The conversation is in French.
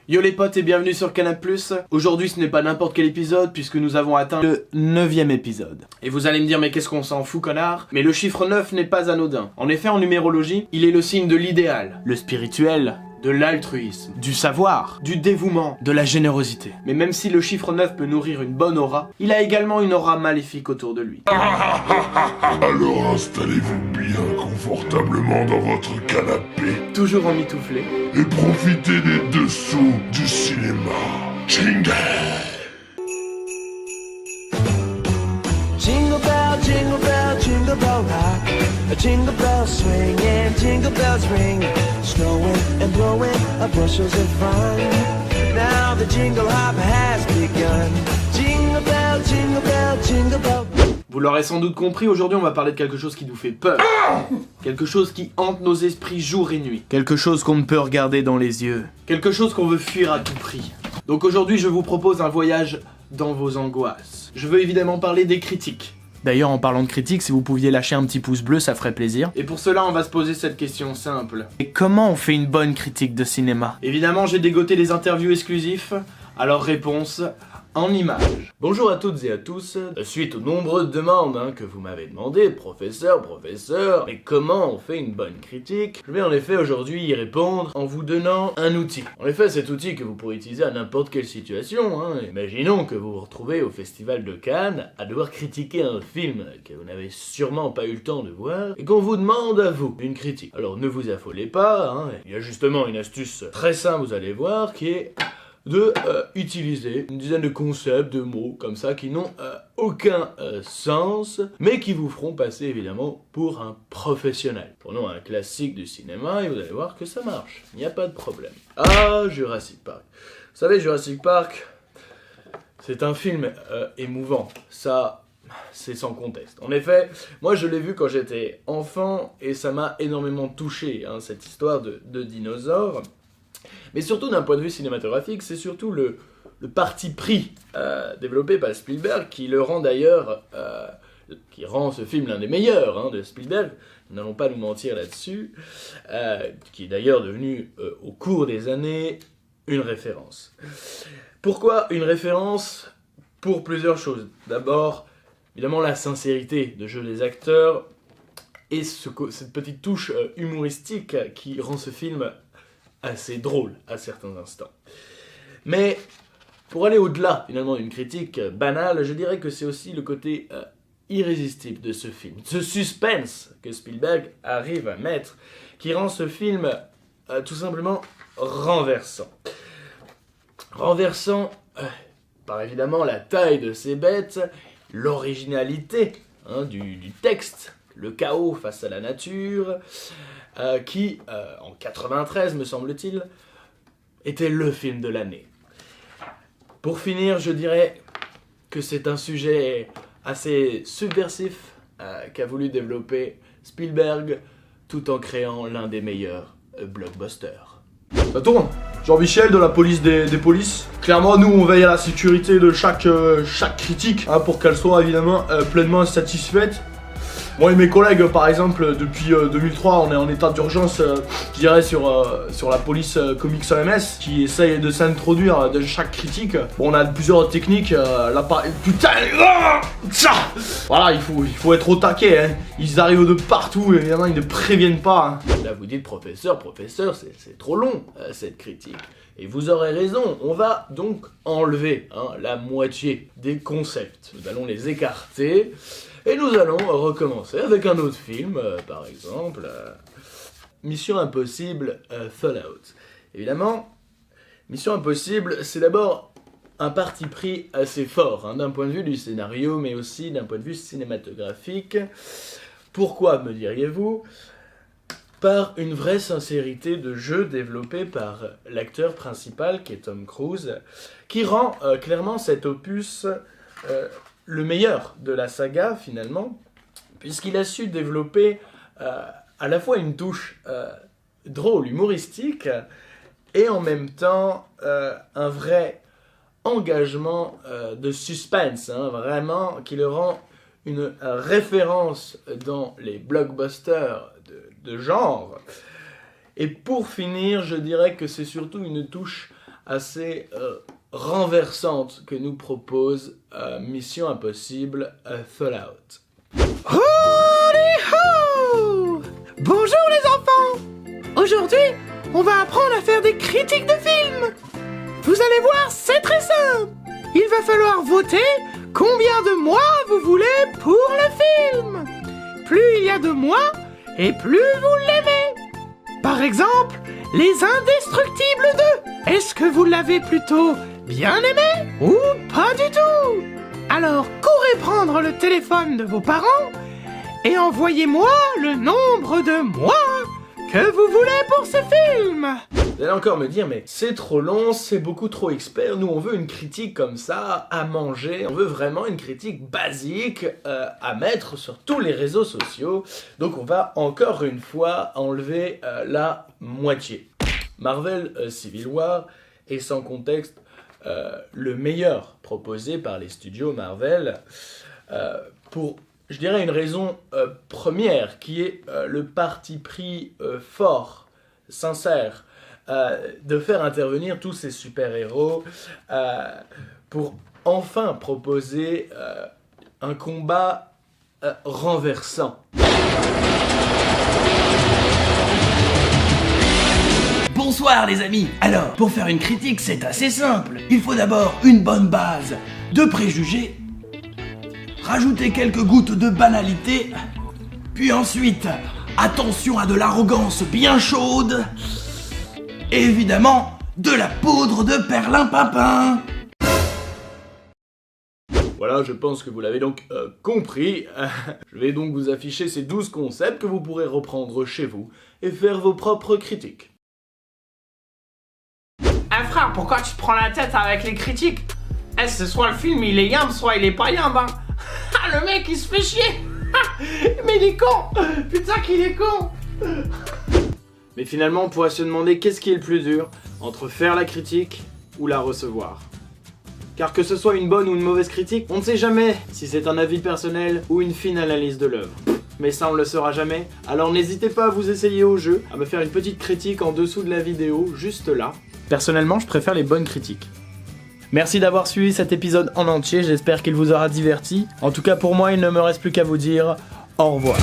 Yo les potes et bienvenue sur Canal+. Aujourd'hui ce n'est pas n'importe quel épisode puisque nous avons atteint le 9e épisode. Et vous allez me dire mais qu'est-ce qu'on s'en fout connard? Mais le chiffre 9 n'est pas anodin. En effet en numérologie, il est le signe de l'idéal, le spirituel, de l'altruisme, du savoir, du dévouement, de la générosité. Mais même si le chiffre 9 peut nourrir une bonne aura, il a également une aura maléfique autour de lui. Alors installez-vous bien confortablement dans votre canapé Toujours emmitouflé. et profitez des dessous du cinéma. Jingle! Jingle bell rock. A jingle bell swing and jingle bells ring. Snowing and blowing up bushels of fun. Now the jingle hop has begun. Jingle bell, jingle bell, jingle bell. Vous l'aurez sans doute compris, aujourd'hui on va parler de quelque chose qui nous fait peur. Quelque chose qui hante nos esprits jour et nuit. Quelque chose qu'on ne peut regarder dans les yeux. Quelque chose qu'on veut fuir à tout prix. Donc aujourd'hui je vous propose un voyage dans vos angoisses. Je veux évidemment parler des critiques. D'ailleurs en parlant de critiques, si vous pouviez lâcher un petit pouce bleu, ça ferait plaisir. Et pour cela on va se poser cette question simple. Et comment on fait une bonne critique de cinéma? Évidemment j'ai dégoté les interviews exclusifs, alors réponse... en images. Bonjour à toutes et à tous. Suite aux nombreuses demandes que vous m'avez demandé, professeur, mais comment on fait une bonne critique? Je vais en effet aujourd'hui y répondre en vous donnant un outil. En effet, cet outil que vous pourrez utiliser à n'importe quelle situation. Imaginons que vous vous retrouvez au Festival de Cannes à devoir critiquer un film que vous n'avez sûrement pas eu le temps de voir et qu'on vous demande à vous une critique. Alors ne vous affolez pas, il y a justement une astuce très simple, vous allez voir, qui est de utiliser une dizaine de concepts, de mots comme ça qui n'ont aucun sens, mais qui vous feront passer évidemment pour un professionnel. Prenons un classique du cinéma et vous allez voir que ça marche, il n'y a pas de problème. Ah, Jurassic Park. Vous savez, Jurassic Park, c'est un film émouvant, ça... c'est sans conteste. En effet, moi je l'ai vu quand j'étais enfant et ça m'a énormément touché, cette histoire de dinosaures. Mais surtout d'un point de vue cinématographique, c'est surtout le parti pris développé par Spielberg qui le rend d'ailleurs, qui rend ce film l'un des meilleurs de Spielberg. Nous n'allons pas nous mentir là-dessus, qui est d'ailleurs devenu au cours des années une référence. Pourquoi une référence? Pour plusieurs choses. D'abord, évidemment la sincérité de jeu des acteurs et cette petite touche humoristique qui rend ce film assez drôle à certains instants. Mais pour aller au-delà finalement d'une critique banale, je dirais que c'est aussi le côté irrésistible de ce film, ce suspense que Spielberg arrive à mettre, qui rend ce film tout simplement renversant. Renversant par évidemment la taille de ses bêtes, l'originalité du texte, le chaos face à la nature, qui, en 93 me semble-t-il, était le film de l'année. Pour finir, je dirais que c'est un sujet assez subversif qu'a voulu développer Spielberg, tout en créant l'un des meilleurs blockbusters. Ça tourne. Jean-Michel de la police des polices. Clairement, nous, on veille à la sécurité de chaque critique pour qu'elle soit évidemment pleinement satisfaite. Moi et mes collègues, par exemple, depuis 2003, on est en état d'urgence, je dirais, sur la police Comics OMS, qui essaye de s'introduire de chaque critique. Bon, on a plusieurs techniques, putain, voilà, il faut être au taquet, Ils arrivent de partout, évidemment, ils ne préviennent pas. Là, vous dites, professeur, c'est trop long, cette critique. Et vous aurez raison, on va donc enlever la moitié des concepts. Nous allons les écarter. Et nous allons recommencer avec un autre film, par exemple, Mission Impossible Fallout. Évidemment, Mission Impossible, c'est d'abord un parti pris assez fort, d'un point de vue du scénario, mais aussi d'un point de vue cinématographique. Pourquoi, me diriez-vous? Par une vraie sincérité de jeu développée par l'acteur principal, qui est Tom Cruise, qui rend clairement cet opus... le meilleur de la saga finalement, puisqu'il a su développer à la fois une touche drôle, humoristique, et en même temps un vrai engagement de suspense, vraiment, qui le rend une référence dans les blockbusters de genre. Et pour finir, je dirais que c'est surtout une touche assez renversante que nous propose Mission Impossible Fallout. Howdy-ho! Bonjour les enfants! Aujourd'hui, on va apprendre à faire des critiques de films. Vous allez voir, c'est très simple. Il va falloir voter combien de mois vous voulez pour le film. Plus il y a de mois, et plus vous l'aimez. Par exemple, Les Indestructibles 2. Est-ce que vous l'avez plutôt bien aimé ou pas du tout? Alors courez prendre le téléphone de vos parents et envoyez-moi le nombre de mois que vous voulez pour ce film. Vous allez encore me dire, mais c'est trop long, c'est beaucoup trop expert, nous on veut une critique comme ça, à manger, on veut vraiment une critique basique à mettre sur tous les réseaux sociaux, donc on va encore une fois enlever la moitié. Marvel Civil War est sans contexte le meilleur proposé par les studios Marvel pour, je dirais, une raison première qui est le parti pris fort, sincère, de faire intervenir tous ces super-héros pour enfin proposer un combat renversant. Bonsoir les amis. Alors, pour faire une critique, c'est assez simple. Il faut d'abord une bonne base de préjugés, rajouter quelques gouttes de banalité, puis ensuite, attention à de l'arrogance bien chaude, et évidemment, de la poudre de perlimpinpin. Voilà, je pense que vous l'avez donc compris. Je vais donc vous afficher ces 12 concepts que vous pourrez reprendre chez vous et faire vos propres critiques. Eh frère, pourquoi tu te prends la tête avec les critiques? Eh, c'est soit le film il est yamb, soit il est pas yamb, hein. Ah, le mec il se fait chier. Mais il est con. Putain qu'il est con. Mais finalement, on pourrait se demander qu'est-ce qui est le plus dur entre faire la critique ou la recevoir. Car que ce soit une bonne ou une mauvaise critique, on ne sait jamais si c'est un avis personnel ou une fine analyse de l'œuvre. Mais ça on le saura jamais, alors n'hésitez pas à vous essayer au jeu, à me faire une petite critique en dessous de la vidéo, juste là. Personnellement, je préfère les bonnes critiques. Merci d'avoir suivi cet épisode en entier, j'espère qu'il vous aura diverti. En tout cas pour moi, il ne me reste plus qu'à vous dire au revoir.